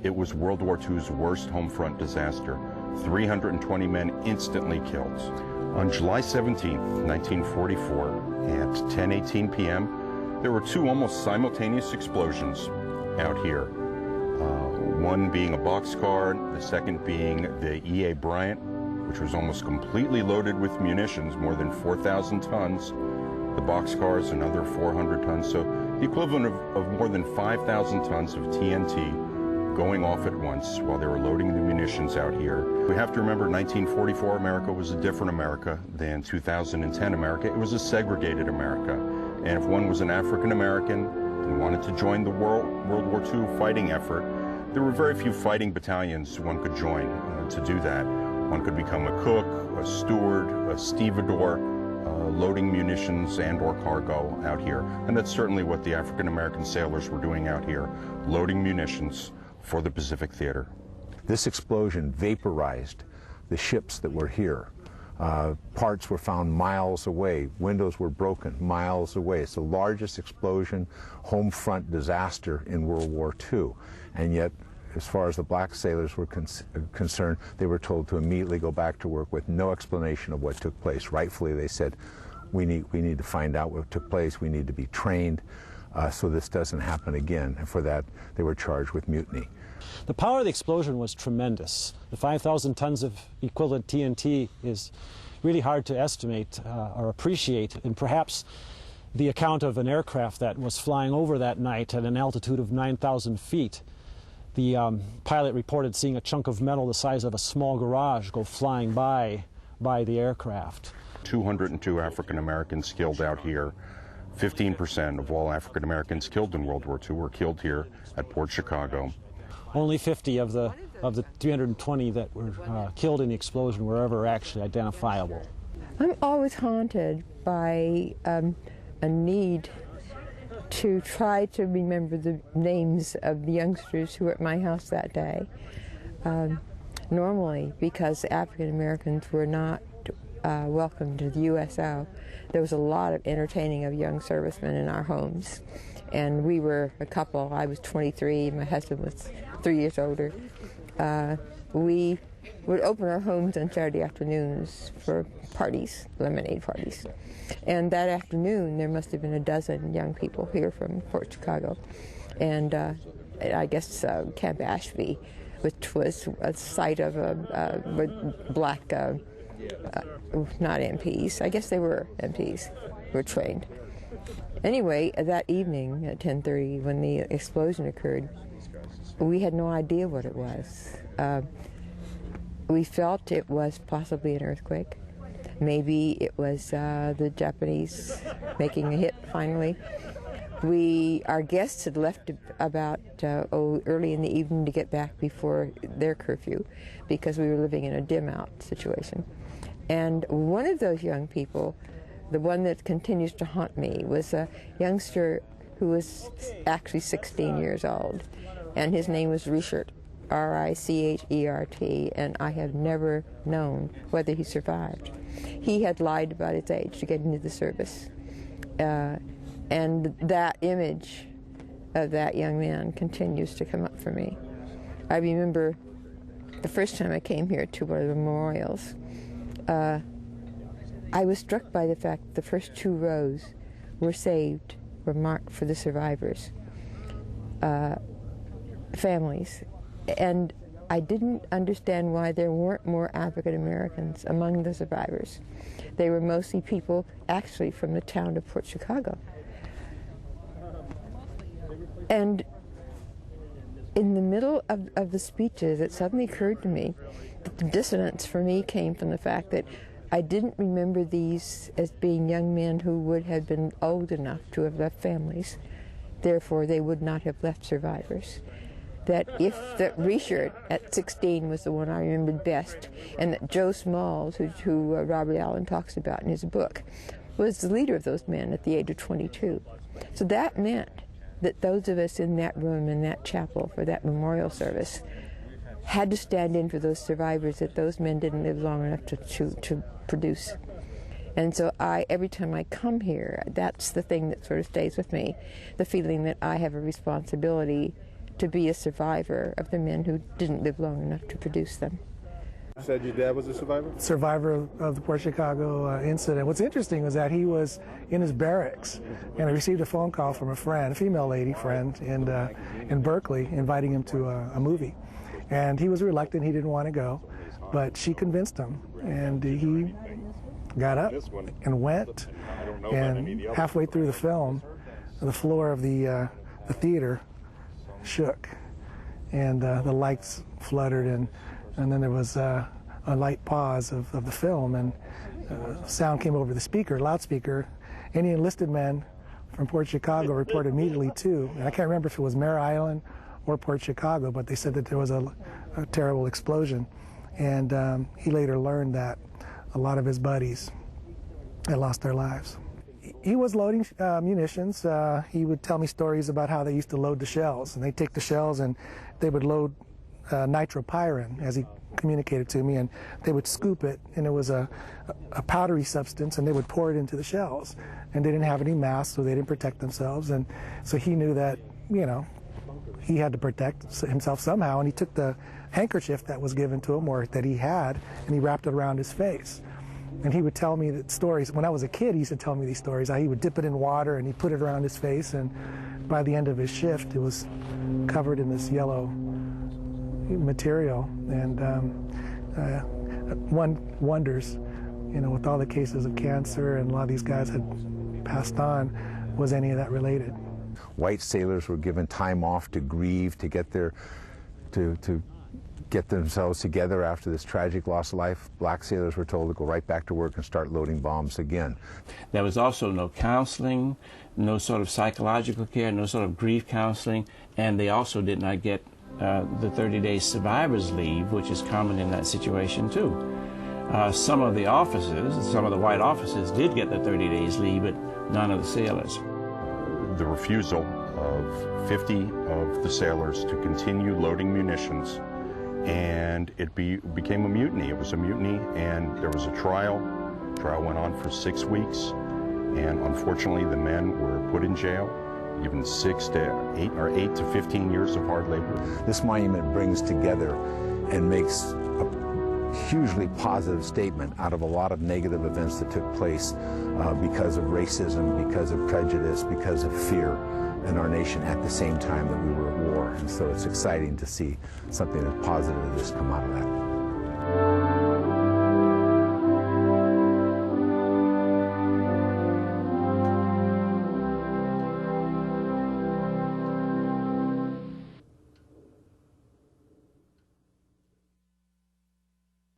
It was World War II's worst home front disaster. 320 men instantly killed. On July 17, 1944, at 10:18 p.m., there were two almost simultaneous explosions out here. One being a boxcar, the second being the E.A. Bryant, which was almost completely loaded with munitions, more than 4,000 tons. The boxcar is another 400 tons, so the equivalent of more than 5,000 tons of TNT going off at once while they were loading the munitions out here. We have to remember 1944 America was a different America than 2010 America. It was a segregated America. And if one was an African American and wanted to join the World War II fighting effort, there were very few fighting battalions one could join to do that. One could become a cook, a steward, a stevedore, loading munitions and or cargo out here. And that's certainly what the African American sailors were doing out here, loading munitions for the Pacific Theater. This explosion vaporized the ships that were here. Parts were found miles away. Windows were broken miles away. It's the largest explosion, home front disaster in World War II. And yet, as far as the black sailors were concerned, they were told to immediately go back to work with no explanation of what took place. Rightfully, they said, we need to find out what took place. We need to be trained so this doesn't happen again. And for that, they were charged with mutiny. The power of the explosion was tremendous. The 5,000 tons of equivalent TNT is really hard to estimate or appreciate, and perhaps the account of an aircraft that was flying over that night at an altitude of 9,000 feet. The pilot reported seeing a chunk of metal the size of a small garage go flying by the aircraft. 202 African Americans killed out here. 15% of all African Americans killed in World War II were killed here at Port Chicago. Only 50 of the 320 that were killed in the explosion were ever actually identifiable. I'm always haunted by a need to try to remember the names of the youngsters who were at my house that day. Normally, because African Americans were not welcome to the USO, there was a lot of entertaining of young servicemen in our homes. And we were a couple. I was 23, my husband was 3 years older. We would open our homes on Saturday afternoons for parties, lemonade parties. And that afternoon, there must have been a dozen young people here from Port Chicago. And I guess Camp Ashby, which was a site of black, not MPs, I guess they were MPs, were trained. Anyway, that evening at 10:30, when the explosion occurred, we had no idea what it was. We felt it was possibly an earthquake. Maybe it was the Japanese making a hit finally. Our guests had left about early in the evening to get back before their curfew because we were living in a dim-out situation. And one of those young people, the one that continues to haunt me, was a youngster who was actually 16 years old, and his name was Richert, R-I-C-H-E-R-T, and I have never known whether he survived. He had lied about his age to get into the service, and that image of that young man continues to come up for me. I remember the first time I came here to one of the memorials, I was struck by the fact that the first two rows were saved, were marked for the survivors, families. And I didn't understand why there weren't more African Americans among the survivors. They were mostly people actually from the town of Port Chicago. And in the middle of the speeches, it suddenly occurred to me that the dissonance for me came from the fact that I didn't remember these as being young men who would have been old enough to have left families. Therefore, they would not have left survivors. That Richard at 16 was the one I remembered best, and that Joe Smalls, who Robert Allen talks about in his book, was the leader of those men at the age of 22. So that meant that those of us in that room, in that chapel, for that memorial service, had to stand in for those survivors that those men didn't live long enough to produce. And so every time I come here, that's the thing that sort of stays with me, the feeling that I have a responsibility to be a survivor of the men who didn't live long enough to produce them. You said your dad was a survivor? Survivor of the Port Chicago incident. What's interesting was that he was in his barracks, and I received a phone call from a friend, a female lady friend in Berkeley, inviting him to a movie. And he was reluctant, he didn't want to go, but she convinced him, and he got up and went, and halfway through the film, the floor of the theater shook, and the lights fluttered, and then there was a light pause of the film, and sound came over the speaker, loudspeaker. Any enlisted men from Port Chicago reported immediately too, and I can't remember if it was Mare Island or Port Chicago, but they said that there was a terrible explosion. And he later learned that a lot of his buddies had lost their lives. He was loading munitions. He would tell me stories about how they used to load the shells, and they'd take the shells and they would load nitropyrin, as he communicated to me, and they would scoop it, and it was a powdery substance, and they would pour it into the shells. And they didn't have any masks, so they didn't protect themselves, and so he knew that, you know, he had to protect himself somehow, and he took the handkerchief that was given to him, or that he had, and he wrapped it around his face. And he would tell me that stories. When I was a kid, he used to tell me these stories. How he would dip it in water and he put it around his face, and by the end of his shift, it was covered in this yellow material. And one wonders, you know, with all the cases of cancer and a lot of these guys had passed on, was any of that related? White sailors were given time off to grieve, to get their, to get themselves together after this tragic loss of life. Black sailors were told to go right back to work and start loading bombs again. There was also no counseling, no sort of psychological care, no sort of grief counseling, and they also did not get the 30-day survivor's leave, which is common in that situation too. Some of the officers, some of the white officers did get the 30 days leave, but none of the sailors. The refusal of 50 of the sailors to continue loading munitions, and it became a mutiny. It was a mutiny, and there was a trial. The trial went on for 6 weeks, and unfortunately the men were put in jail, given 6 to 8 or 8 to 15 years of hard labor. This monument brings together and makes a hugely positive statement out of a lot of negative events that took place because of racism, because of prejudice, because of fear in our nation at the same time that we were at war. And so it's exciting to see something as positive as this come out of that.